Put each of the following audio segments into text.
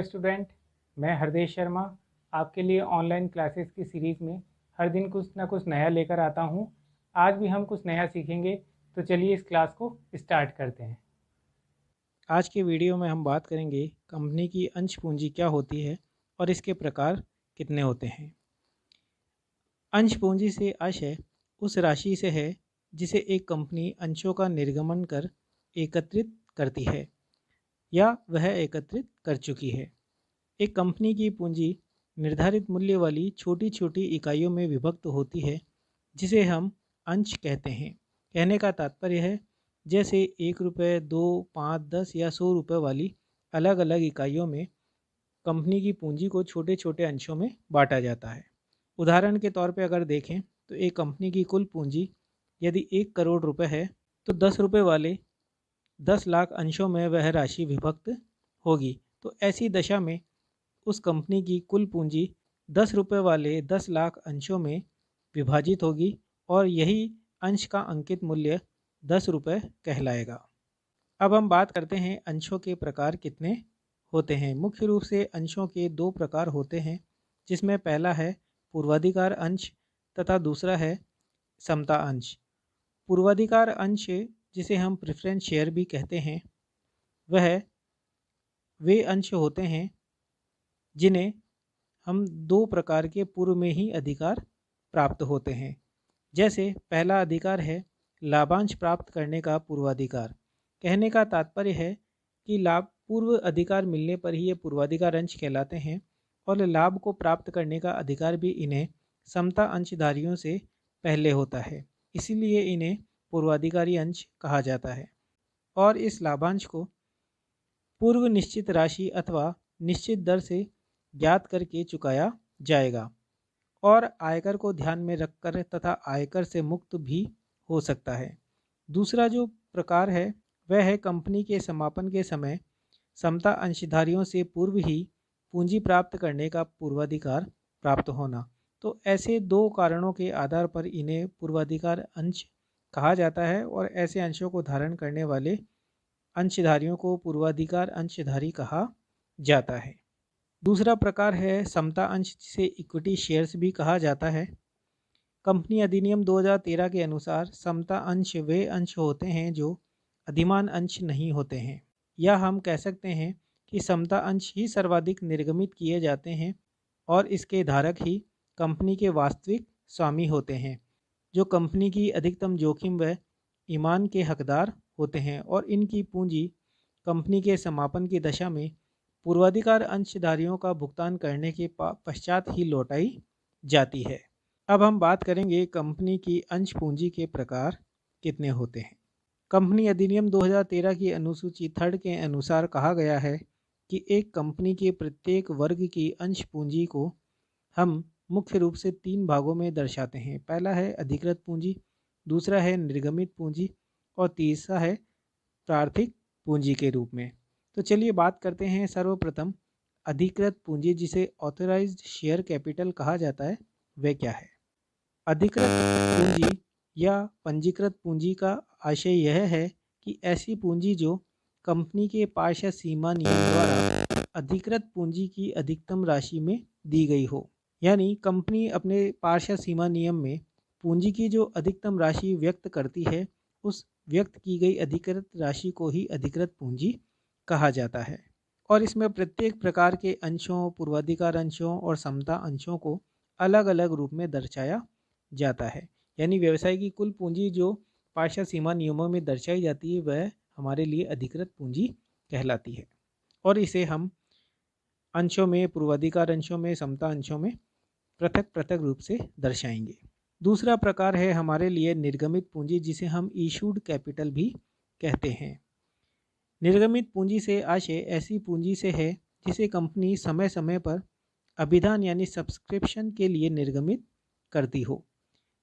Student, मैं हरदेश शर्मा आपके लिए ऑनलाइन क्लासेस की सीरीज़ में हर दिन कुछ ना कुछ नया लेकर आता हूँ। आज भी हम कुछ नया सीखेंगे, तो चलिए इस क्लास को स्टार्ट करते हैं। आज के वीडियो में हम बात करेंगे कंपनी की अंश पूंजी क्या होती है और इसके प्रकार कितने होते हैं। अंश पूंजी से आशय उस राशि से है जिसे एक कंपनी अंशों का निर्गमन कर एकत्रित करती है या वह एकत्रित कर चुकी है। एक कंपनी की पूंजी निर्धारित मूल्य वाली छोटी छोटी इकाइयों में विभक्त होती है, जिसे हम अंश कहते हैं। कहने का तात्पर्य है जैसे 1 रुपये, 2, 5, 10 या 100 रुपये वाली अलग अलग इकाइयों में कंपनी की पूंजी को छोटे छोटे अंशों में बांटा जाता है। उदाहरण के तौर पे अगर देखें तो एक कंपनी की कुल पूंजी यदि 1 करोड़ रुपये है, तो 10 रुपये वाले 10 लाख अंशों में वह राशि विभक्त होगी। तो ऐसी दशा में उस कंपनी की कुल पूंजी 10 रुपये वाले 10 लाख अंशों में विभाजित होगी और यही अंश का अंकित मूल्य 10 रुपये कहलाएगा। अब हम बात करते हैं अंशों के प्रकार कितने होते हैं। मुख्य रूप से अंशों के 2 प्रकार होते हैं, जिसमें पहला है पूर्वाधिकार अंश तथा दूसरा है समता अंश। पूर्वाधिकार अंश, जिसे हम प्रेफरेंस शेयर भी कहते हैं, वह वे अंश होते हैं जिन्हें हम 2 प्रकार के पूर्व में ही अधिकार प्राप्त होते हैं। जैसे पहला अधिकार है लाभांश प्राप्त करने का पूर्वाधिकार। कहने का तात्पर्य है कि लाभ पूर्व अधिकार मिलने पर ही ये पूर्वाधिकार अंश कहलाते हैं और लाभ को प्राप्त करने का अधिकार भी इन्हें समता अंशधारियों से पहले होता है, इसीलिए इन्हें पूर्वाधिकारी अंश कहा जाता है। और इस लाभांश को पूर्व निश्चित राशि अथवा निश्चित दर से ज्ञात करके चुकाया जाएगा और आयकर को ध्यान में रखकर तथा आयकर से मुक्त भी हो सकता है। दूसरा जो प्रकार है वह है कंपनी के समापन के समय समता अंशधारियों से पूर्व ही पूंजी प्राप्त करने का पूर्वाधिकार प्राप्त होना। तो ऐसे 2 कारणों के आधार पर इन्हें पूर्वाधिकार अंश कहा जाता है और ऐसे अंशों को धारण करने वाले अंशधारियों को पूर्वाधिकार अंशधारी कहा जाता है। दूसरा प्रकार है समता अंश, जिसे इक्विटी शेयर्स भी कहा जाता है। कंपनी अधिनियम 2013 के अनुसार समता अंश वे अंश होते हैं जो अधिमान अंश नहीं होते हैं, या हम कह सकते हैं कि समता अंश ही सर्वाधिक निर्गमित किए जाते हैं और इसके धारक ही कंपनी के वास्तविक स्वामी होते हैं, जो कंपनी की अधिकतम जोखिम व ईमान के हकदार होते हैं और इनकी पूंजी कंपनी के समापन की दशा में पूर्वाधिकार अंशधारियों का भुगतान करने के पश्चात ही लौटाई जाती है। अब हम बात करेंगे कंपनी की अंश पूंजी के प्रकार कितने होते हैं। कंपनी अधिनियम 2013 की अनुसूची 3 के अनुसार कहा गया है कि एक कंपनी के प्रत्येक वर्ग की अंश पूंजी को हम मुख्य रूप से 3 भागों में दर्शाते हैं। पहला है अधिकृत पूंजी, दूसरा है निर्गमित पूंजी और तीसरा है प्रार्थिक पूंजी के रूप में। तो चलिए बात करते हैं सर्वप्रथम अधिकृत पूंजी, जिसे ऑथराइज्ड शेयर कैपिटल कहा जाता है, वह क्या है। अधिकृत पूंजी या पंजीकृत पूंजी का आशय यह है कि ऐसी पूंजी जो कंपनी के पार्षद सीमा नियम द्वारा अधिकृत पूंजी की अधिकतम राशि में दी गई हो। यानी कंपनी अपने पार्षद सीमा नियम में पूंजी की जो अधिकतम राशि व्यक्त करती है, उस व्यक्त की गई अधिकृत राशि को ही अधिकृत पूंजी कहा जाता है। और इसमें प्रत्येक प्रकार के अंशों, पूर्वाधिकार अंशों और समता अंशों को अलग अलग रूप में दर्शाया जाता है। यानी व्यवसाय की कुल पूंजी जो पार्षद सीमा नियमों में दर्शाई जाती है, वह हमारे लिए अधिकृत पूंजी कहलाती है और इसे हम अंशों में, पूर्वाधिकार अंशों में, समता अंशों में पृथक पृथक रूप से दर्शाएंगे। दूसरा प्रकार है हमारे लिए निर्गमित पूंजी, जिसे हम इशूड कैपिटल भी कहते हैं। निर्गमित पूंजी से आशय ऐसी पूंजी से है जिसे कंपनी समय समय पर अभिदान यानी सब्सक्रिप्शन के लिए निर्गमित करती हो।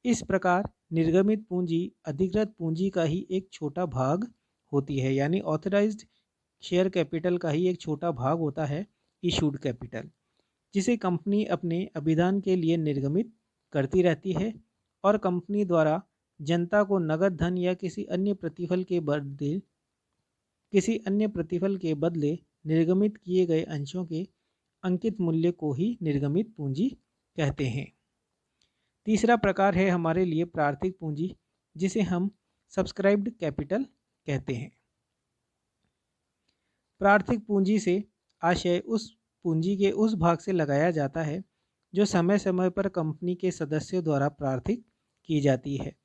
इस प्रकार निर्गमित पूंजी अधिकृत पूंजी का ही एक छोटा भाग होती है, यानी ऑथराइज्ड शेयर कैपिटल का ही एक छोटा भाग होता है इशूड कैपिटल, जिसे कंपनी अपने अभिदान के लिए निर्गमित करती रहती है और कंपनी द्वारा जनता को नगद धन या किसी अन्य प्रतिफल के बदले निर्गमित किए गए अंशों के अंकित मूल्य को ही निर्गमित पूंजी कहते हैं। तीसरा प्रकार है हमारे लिए प्रार्थमिक पूंजी, जिसे हम सब्सक्राइब्ड कैपिटल कहते हैं। प्रार्थमिक पूंजी से आशय उस पूंजी के उस भाग से लगाया जाता है जो समय समय पर कंपनी के सदस्यों द्वारा प्रार्थित की जाती है।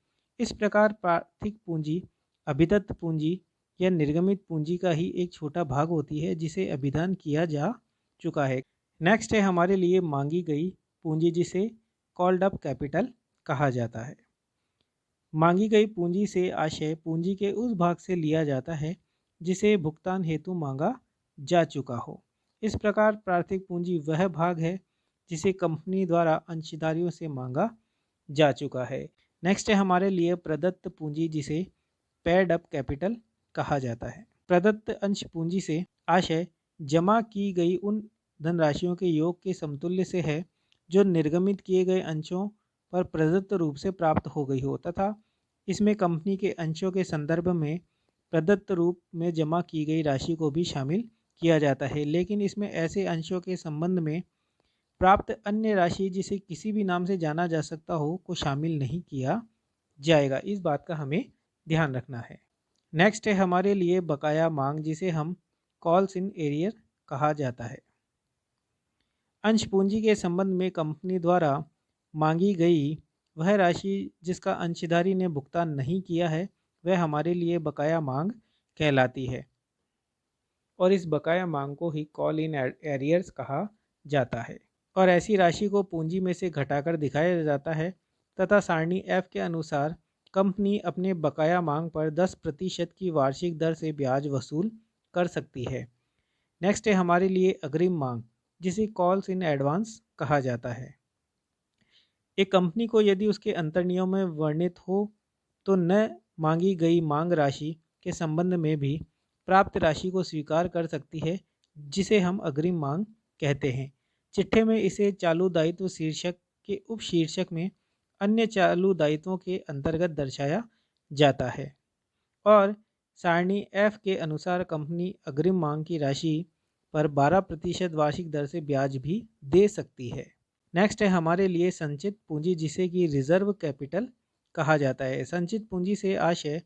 इस प्रकार प्रार्थमिक पूंजी अभिदत्त पूंजी या निर्गमित पूंजी का ही एक छोटा भाग होती है जिसे अभिदान किया जा चुका है। नेक्स्ट है हमारे लिए मांगी गई पूंजी, जिसे कॉल्ड अप कैपिटल कहा जाता है। मांगी गई पूंजी से आशय पूंजी के उस भाग से लिया जाता है जिसे भुगतान हेतु मांगा जा चुका हो। इस प्रकार प्रार्थमिक पूंजी वह भाग है जिसे कंपनी द्वारा अंशधारियों से मांगा जा चुका है। नेक्स्ट है हमारे लिए प्रदत्त पूंजी, जिसे पेड अप कैपिटल कहा जाता है। प्रदत्त अंश पूंजी से आशय जमा की गई उन धनराशियों के योग के समतुल्य से है जो निर्गमित किए गए अंशों पर प्रदत्त रूप से प्राप्त हो गई हो, तथा इसमें कंपनी के अंशों के संदर्भ में प्रदत्त रूप में जमा की गई राशि को भी शामिल किया जाता है, लेकिन इसमें ऐसे अंशों के संबंध में प्राप्त अन्य राशि जिसे किसी भी नाम से जाना जा सकता हो को शामिल नहीं किया जाएगा। इस बात का हमें ध्यान रखना है। नेक्स्ट है हमारे लिए बकाया मांग, जिसे हम कॉल्स इन एरियर कहा जाता है। अंश पूंजी के संबंध में कंपनी द्वारा मांगी गई वह राशि जिसका अंशधारी ने भुगतान नहीं किया है वह हमारे लिए बकाया मांग कहलाती है, और इस बकाया मांग को ही कॉल इन एरियर्स कहा जाता है। और ऐसी राशि को पूंजी में से घटाकर दिखाया जाता है तथा सारणी F के अनुसार कंपनी अपने बकाया मांग पर 10% की वार्षिक दर से ब्याज वसूल कर सकती है। नेक्स्ट है हमारे लिए अग्रिम मांग, जिसे कॉल्स इन एडवांस कहा जाता है। एक कंपनी को यदि उसके अंतर्नियम में वर्णित हो तो न मांगी गई मांग राशि के संबंध में भी प्राप्त राशि को स्वीकार कर सकती है, जिसे हम अग्रिम मांग कहते हैं। चिट्ठे में इसे चालू दायित्व शीर्षक के उपशीर्षक में अन्य चालू दायित्वों के अंतर्गत दर्शाया जाता है, और सारणी F के अनुसार कंपनी अग्रिम मांग की राशि पर 12% वार्षिक दर से ब्याज भी दे सकती है। नेक्स्ट है हमारे लिए संचित पूंजी, जिसे कि रिजर्व कैपिटल कहा जाता है। संचित पूंजी से आशय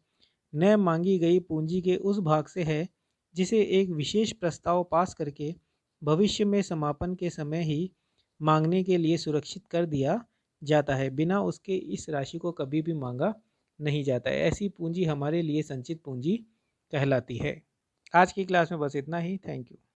न मांगी गई पूंजी के उस भाग से है जिसे एक विशेष प्रस्ताव पास करके भविष्य में समापन के समय ही मांगने के लिए सुरक्षित कर दिया जाता है, बिना उसके इस राशि को कभी भी मांगा नहीं जाता है। ऐसी पूंजी हमारे लिए संचित पूंजी कहलाती है। आज की क्लास में बस इतना ही। Thank you.